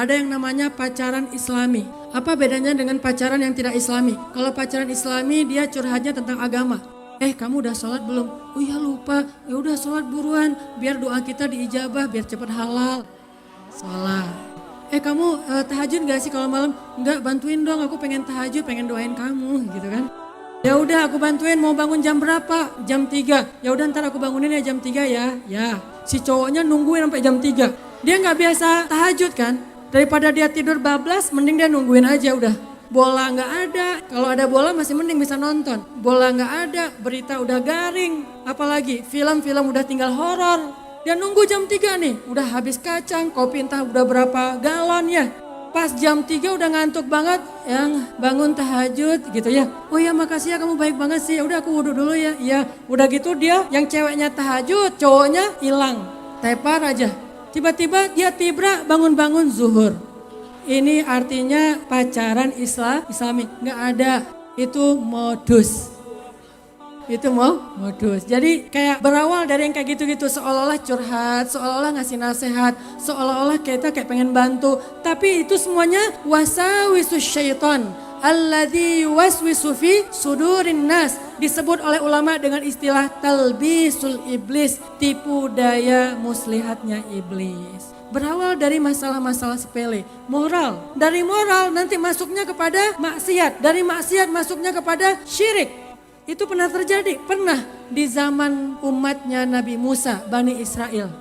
ada yang namanya pacaran islami. Apa bedanya dengan pacaran yang tidak islami? Kalau pacaran islami dia curhatnya tentang agama. Kamu udah sholat belum? Oh iya lupa, ya udah sholat buruan biar doa kita diijabah, biar cepat halal. Sholat. Kamu tahajud gak sih kalau malam? Enggak, bantuin dong, aku pengen tahajud, pengen doain kamu gitu kan. Ya udah aku bantuin, mau bangun jam berapa? Jam 3. Ya udah ntar aku bangunin ya jam 3 ya. Ya, si cowoknya nungguin sampai jam 3. Dia nggak biasa tahajud kan? Daripada dia tidur bablas, mending dia nungguin aja udah. Bola nggak ada, kalau ada bola masih mending bisa nonton. Bola nggak ada, berita udah garing. Apalagi film-film udah tinggal horor. Dia nunggu jam 3 nih, udah habis kacang, kopi entah udah berapa galon ya. Pas jam 3 udah ngantuk banget, yang bangun tahajud gitu ya. Oh ya makasih ya kamu baik banget sih, udah aku wudhu dulu ya. Iya, udah gitu dia yang ceweknya tahajud, cowoknya hilang. Tepar aja, tiba-tiba dia tibra bangun-bangun zuhur. Ini artinya pacaran islami, nggak ada, itu modus. Itu modus. Jadi kayak berawal dari yang kayak gitu-gitu, seolah-olah curhat, seolah-olah ngasih nasihat, seolah-olah kita kayak pengen bantu. Tapi itu semuanya wasawisus syaitan alladzi waswisu fi sudurin nas. Disebut oleh ulama dengan istilah talbisul iblis, tipu daya muslihatnya iblis. Berawal dari masalah-masalah sepele, moral. Dari moral nanti masuknya kepada maksiat, dari maksiat masuknya kepada syirik. Itu pernah terjadi, pernah di zaman umatnya Nabi Musa, Bani Israel.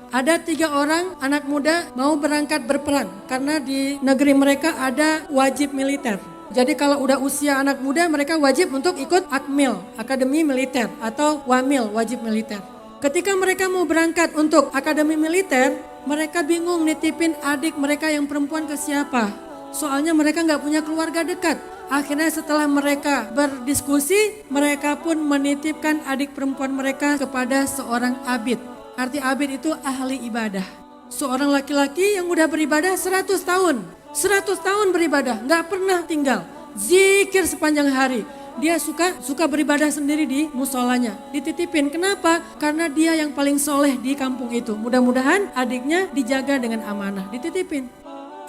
Ada 3 orang anak muda mau berangkat berperang karena di negeri mereka ada wajib militer. Jadi kalau udah usia anak muda mereka wajib untuk ikut Akmil, Akademi Militer atau Wamil, wajib militer. Ketika mereka mau berangkat untuk Akademi Militer, mereka bingung nitipin adik mereka yang perempuan ke siapa. Soalnya mereka nggak punya keluarga dekat. Akhirnya setelah mereka berdiskusi, mereka pun menitipkan adik perempuan mereka kepada seorang abid. Arti abid itu ahli ibadah. Seorang laki-laki yang udah beribadah 100 tahun. 100 tahun beribadah, nggak pernah tinggal. Zikir sepanjang hari. Dia suka beribadah sendiri di musolanya. Dititipin, kenapa? Karena dia yang paling soleh di kampung itu. Mudah-mudahan adiknya dijaga dengan amanah. Dititipin.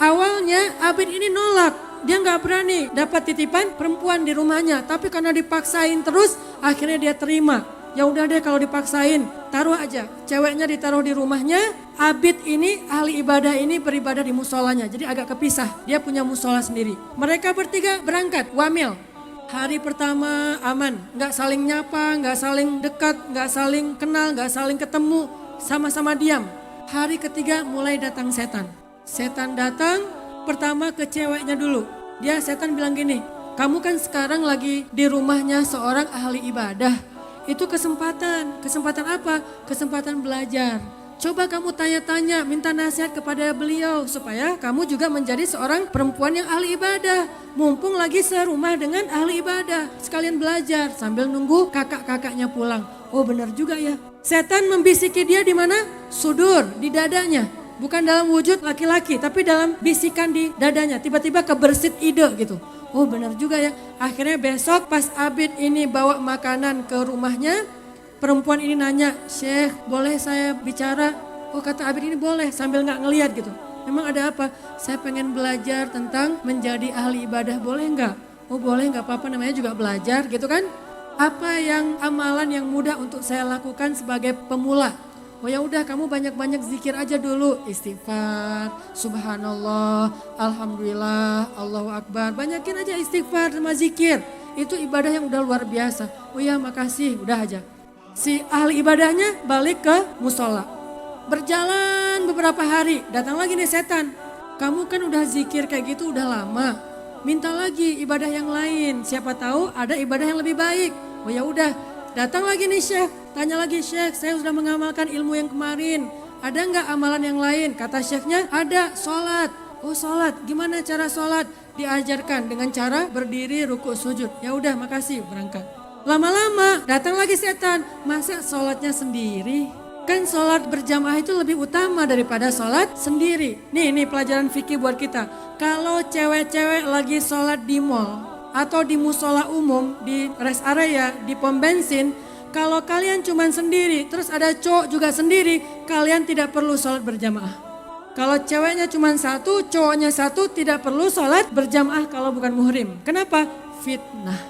Awalnya abid ini nolak. Dia nggak berani dapat titipan perempuan di rumahnya. Tapi karena dipaksain terus, akhirnya dia terima. Ya udah deh kalau dipaksain, taruh aja. Ceweknya ditaruh di rumahnya. Abid ini, ahli ibadah ini beribadah di musolanya. Jadi agak kepisah. Dia punya musola sendiri. Mereka bertiga berangkat, wamil. Hari pertama aman, nggak saling nyapa, nggak saling dekat, nggak saling kenal, nggak saling ketemu, sama-sama diam. Hari ketiga mulai datang setan. Setan datang pertama ke ceweknya dulu. Setan bilang gini, kamu kan sekarang lagi di rumahnya seorang ahli ibadah. Itu kesempatan apa? Kesempatan belajar. Coba kamu tanya-tanya, minta nasihat kepada beliau supaya kamu juga menjadi seorang perempuan yang ahli ibadah. Mumpung lagi serumah dengan ahli ibadah, sekalian belajar sambil nunggu kakak-kakaknya pulang. Oh benar juga ya. Setan membisiki dia di mana? Sudur, di dadanya. Bukan dalam wujud laki-laki, tapi dalam bisikan di dadanya. Tiba-tiba kebersit ide gitu. Oh benar juga ya. Akhirnya besok pas abid ini bawa makanan ke rumahnya, perempuan ini nanya, Syekh boleh saya bicara? Oh kata abid ini boleh, sambil gak ngeliat gitu. Memang ada apa? Saya pengen belajar tentang menjadi ahli ibadah, boleh gak? Oh boleh, gak apa-apa, namanya juga belajar gitu kan. Apa yang amalan yang mudah untuk saya lakukan sebagai pemula? Oh ya udah kamu banyak-banyak zikir aja dulu. Istighfar, subhanallah, alhamdulillah, Allahu akbar. Banyakin aja istighfar sama zikir. Itu ibadah yang udah luar biasa. Oh ya makasih, udah aja. Si ahli ibadahnya balik ke musola. Berjalan beberapa hari, datang lagi nih setan. Kamu kan udah zikir kayak gitu udah lama. Minta lagi ibadah yang lain. Siapa tahu ada ibadah yang lebih baik. Oh ya udah, datang lagi nih Syekh. Tanya lagi Syekh, saya sudah mengamalkan ilmu yang kemarin. Ada nggak amalan yang lain? Kata Syekhnya, ada, sholat. Oh sholat, gimana cara sholat? Diajarkan dengan cara berdiri, ruku, sujud. Ya udah, makasih, berangkat. Lama-lama datang lagi setan, masa sholatnya sendiri? Kan sholat berjamaah itu lebih utama daripada sholat sendiri. Nih pelajaran fikih buat kita. Kalau cewek-cewek lagi sholat di mall atau di musola umum, di rest area, di pom bensin, kalau kalian cuman sendiri, terus ada cowok juga sendiri, kalian tidak perlu sholat berjamaah. Kalau ceweknya cuma satu, cowoknya satu, tidak perlu sholat berjamaah kalau bukan muhrim. Kenapa? Fitnah.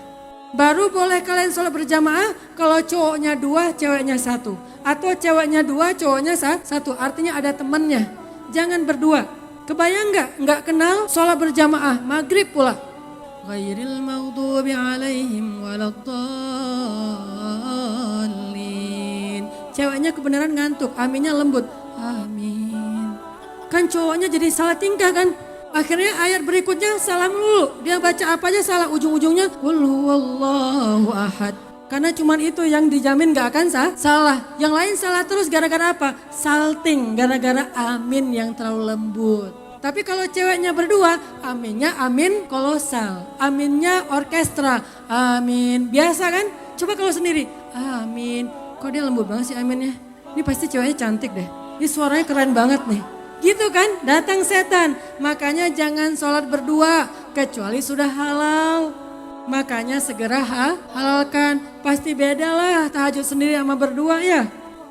Baru boleh kalian sholat berjamaah kalau cowoknya dua, ceweknya satu. Atau ceweknya dua, cowoknya satu. Artinya ada temannya. Jangan berdua. Kebayang nggak? Nggak kenal sholat berjamaah, maghrib pula. Ghairil maghdubi alaihim waladdallin. Ceweknya kebenaran ngantuk, aminnya lembut. Amin. Kan cowoknya jadi salah tingkah kan. Akhirnya ayat berikutnya salah melulu. Dia baca apa aja salah, ujung-ujungnya qul huwallahu ahad. Karena cuman itu yang dijamin gak akan salah. Yang lain salah terus gara-gara apa? Salting, gara-gara amin yang terlalu lembut. Tapi kalau ceweknya berdua, aminnya amin kolosal. Aminnya orkestra, amin. Biasa kan? Coba kalau sendiri, amin. Kok dia lembut banget sih aminnya? Ini pasti ceweknya cantik deh. Ini suaranya keren banget nih. Gitu kan, datang setan. Makanya jangan sholat berdua, kecuali sudah halal. Makanya segera halalkan. Pasti beda lah tahajud sendiri sama berdua ya.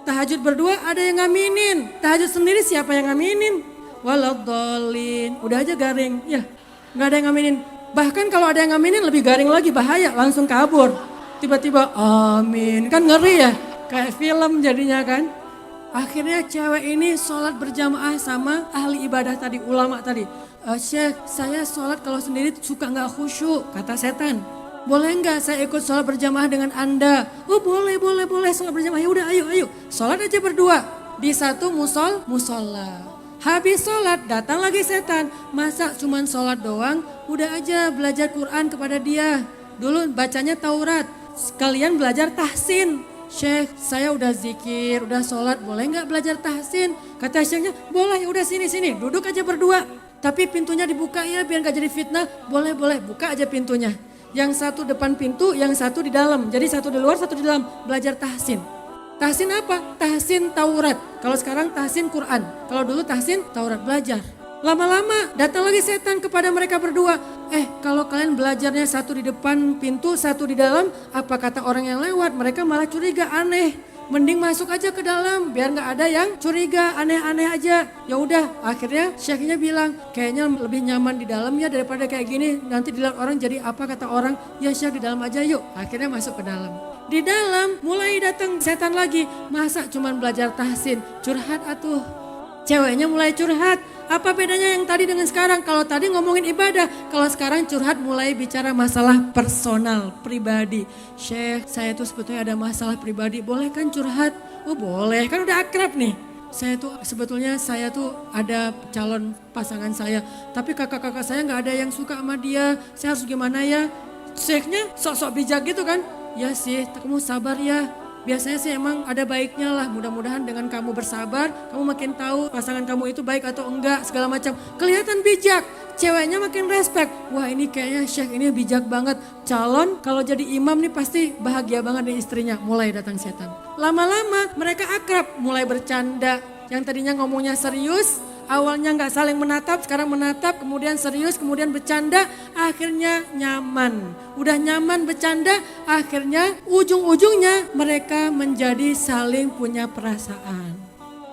Tahajud berdua ada yang ngaminin. Tahajud sendiri siapa yang ngaminin? Waladdallin. Udah aja garing, ya gak ada yang ngaminin. Bahkan kalau ada yang ngaminin lebih garing lagi, bahaya, langsung kabur. Tiba-tiba amin, kan ngeri ya. Kayak film jadinya kan. Akhirnya cewek ini sholat berjamaah sama ahli ibadah tadi, ulama tadi. Syekh, saya sholat kalau sendiri suka gak khusyuk, kata setan. Boleh gak saya ikut sholat berjamaah dengan Anda? Oh boleh sholat berjamaah, ya udah ayo. Sholat aja berdua di satu musola. Habis sholat datang lagi setan. Masa cuman sholat doang? Udah aja belajar Quran kepada dia. Dulu bacanya Taurat, sekalian belajar tahsin. Syekh, saya udah zikir, udah sholat, boleh nggak belajar tahsin? Kata syekhnya, boleh, udah sini, duduk aja berdua. Tapi pintunya dibuka ya, biar nggak jadi fitnah. Boleh, buka aja pintunya. Yang satu depan pintu, yang satu di dalam. Jadi satu di luar, satu di dalam. Belajar tahsin. Tahsin apa? Tahsin Taurat. Kalau sekarang tahsin Quran. Kalau dulu tahsin Taurat, belajar. Lama-lama datang lagi setan kepada mereka berdua. Kalau kalian belajarnya satu di depan pintu, satu di dalam, apa kata orang yang lewat? Mereka malah curiga, aneh. Mending masuk aja ke dalam biar nggak ada yang curiga, aneh-aneh aja. Ya udah, akhirnya syekhnya bilang, kayaknya lebih nyaman di dalam ya daripada kayak gini. Nanti dilihat orang jadi apa kata orang? Ya syekh di dalam aja yuk. Akhirnya masuk ke dalam. Di dalam mulai datang setan lagi. Masa cuman belajar tahsin, curhat atuh. Ceweknya mulai curhat. Apa bedanya yang tadi dengan sekarang? Kalau tadi ngomongin ibadah, kalau sekarang curhat mulai bicara masalah personal, pribadi. Syekh, saya tuh sebetulnya ada masalah pribadi, boleh kan curhat? Oh boleh, kan udah akrab nih. Saya tuh ada calon pasangan saya, tapi kakak-kakak saya gak ada yang suka sama dia. Saya harus gimana ya? Syekhnya sok-sok bijak gitu kan? Ya sih, kamu sabar ya. Biasanya sih emang ada baiknya lah, mudah-mudahan dengan kamu bersabar, kamu makin tahu pasangan kamu itu baik atau enggak, segala macam. Kelihatan bijak, ceweknya makin respect. Wah ini kayaknya syekh ini bijak banget. Calon kalau jadi imam nih pasti bahagia banget nih istrinya. Mulai datang setan. Lama-lama mereka akrab, mulai bercanda. Yang tadinya ngomongnya serius, awalnya nggak saling menatap, sekarang menatap, kemudian serius, kemudian bercanda, akhirnya nyaman. Udah nyaman bercanda, akhirnya ujung-ujungnya mereka menjadi saling punya perasaan.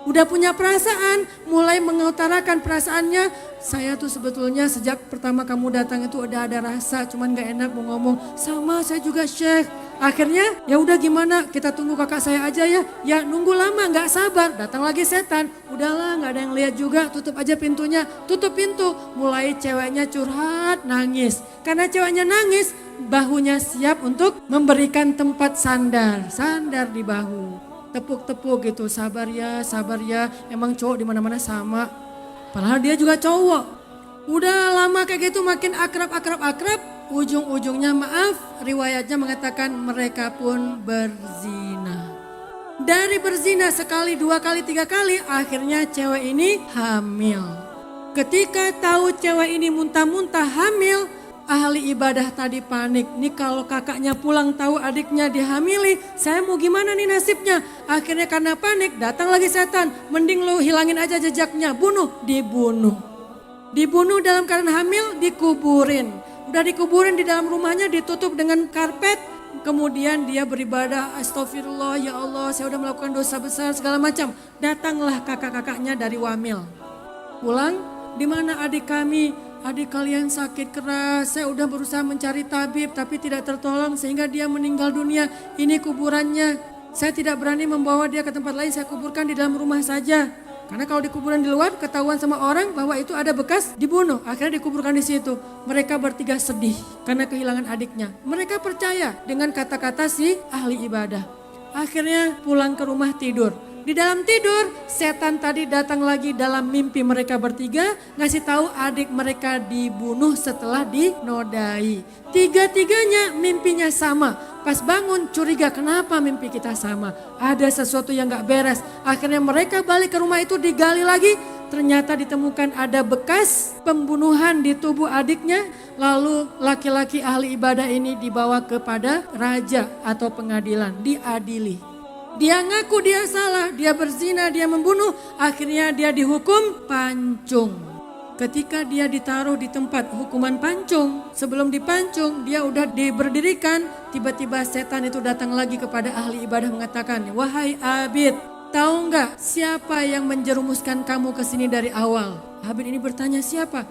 Udah punya perasaan, mulai mengutarakan perasaannya. Saya tuh sebetulnya sejak pertama kamu datang itu udah ada rasa, cuman gak enak mau ngomong. Sama saya juga Syekh. Akhirnya ya udah gimana, kita tunggu kakak saya aja ya. Ya nunggu lama gak sabar, datang lagi setan. Udahlah gak ada yang lihat juga, tutup aja pintunya. Tutup pintu, mulai ceweknya curhat, nangis. Karena ceweknya nangis, bahunya siap untuk memberikan tempat sandar. Sandar di bahu. Tepuk-tepuk gitu, sabar ya, emang cowok di mana-mana sama. Padahal dia juga cowok. Udah lama kayak gitu makin akrab, ujung-ujungnya maaf, riwayatnya mengatakan mereka pun berzina. Dari berzina sekali, dua kali, tiga kali, akhirnya cewek ini hamil. Ketika tahu cewek ini muntah-muntah hamil, ahli ibadah tadi panik. Nih kalau kakaknya pulang tahu adiknya dihamili, saya mau gimana nih nasibnya? Akhirnya karena panik datang lagi setan. Mending lu hilangin aja jejaknya, dibunuh. Dibunuh dalam keadaan hamil, dikuburin. Udah dikuburin di dalam rumahnya, ditutup dengan karpet. Kemudian dia beribadah, astagfirullah ya Allah saya udah melakukan dosa besar segala macam. Datanglah kakak-kakaknya dari Wamil. pulang, di mana adik kami? Adik kalian sakit keras, saya udah berusaha mencari tabib tapi tidak tertolong sehingga dia meninggal dunia. Ini kuburannya. Saya tidak berani membawa dia ke tempat lain, saya kuburkan di dalam rumah saja. Karena kalau di kuburan di luar ketahuan sama orang bahwa itu ada bekas dibunuh. Akhirnya dikuburkan di situ. Mereka bertiga sedih karena kehilangan adiknya. Mereka percaya dengan kata-kata si ahli ibadah. Akhirnya pulang ke rumah tidur. Di dalam tidur, setan tadi datang lagi dalam mimpi mereka bertiga, ngasih tahu adik mereka dibunuh setelah dinodai. Tiga-tiganya mimpinya sama. Pas bangun curiga, kenapa mimpi kita sama? Ada sesuatu yang gak beres. Akhirnya mereka balik ke rumah itu, digali lagi. Ternyata ditemukan ada bekas pembunuhan di tubuh adiknya. Lalu laki-laki ahli ibadah ini dibawa kepada raja atau pengadilan, diadili. Dia ngaku dia salah, dia berzina, dia membunuh. Akhirnya dia dihukum pancung. Ketika dia ditaruh di tempat hukuman pancung, sebelum dipancung dia udah diberdirikan. Tiba-tiba setan itu datang lagi kepada ahli ibadah mengatakan, wahai Abid, tahu nggak siapa yang menjerumuskan kamu ke sini dari awal? Abid ini bertanya, siapa?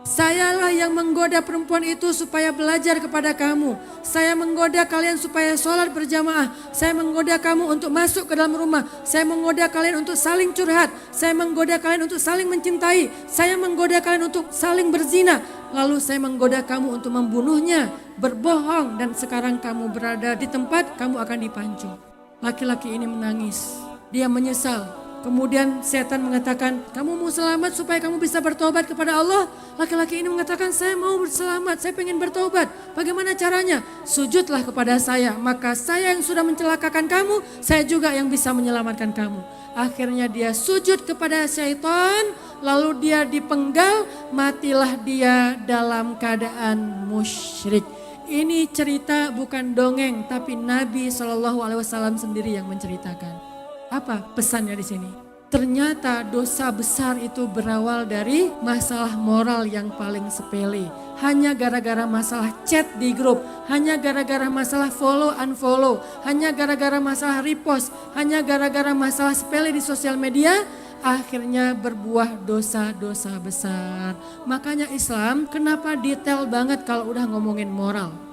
Sayalah yang menggoda perempuan itu supaya belajar kepada kamu. Saya menggoda kalian supaya sholat berjamaah. Saya menggoda kamu untuk masuk ke dalam rumah. Saya menggoda kalian untuk saling curhat. Saya menggoda kalian untuk saling mencintai. Saya menggoda kalian untuk saling berzina. Lalu saya menggoda kamu untuk membunuhnya, berbohong. Dan sekarang kamu berada di tempat kamu akan dipancung. Laki-laki ini menangis. Dia menyesal. Kemudian setan mengatakan, kamu mau selamat supaya kamu bisa bertobat kepada Allah? Laki-laki ini mengatakan, saya mau berselamat, saya pengen bertobat. Bagaimana caranya? Sujudlah kepada saya, maka saya yang sudah mencelakakan kamu, saya juga yang bisa menyelamatkan kamu. Akhirnya dia sujud kepada syaitan, lalu dia dipenggal, matilah dia dalam keadaan musyrik. Ini cerita bukan dongeng, tapi Nabi SAW sendiri yang menceritakan. Apa pesannya di sini? Ternyata dosa besar itu berawal dari masalah moral yang paling sepele. Hanya gara-gara masalah chat di grup, hanya gara-gara masalah follow unfollow, hanya gara-gara masalah repost, hanya gara-gara masalah sepele di sosial media, akhirnya berbuah dosa-dosa besar. Makanya Islam kenapa detail banget kalau udah ngomongin moral.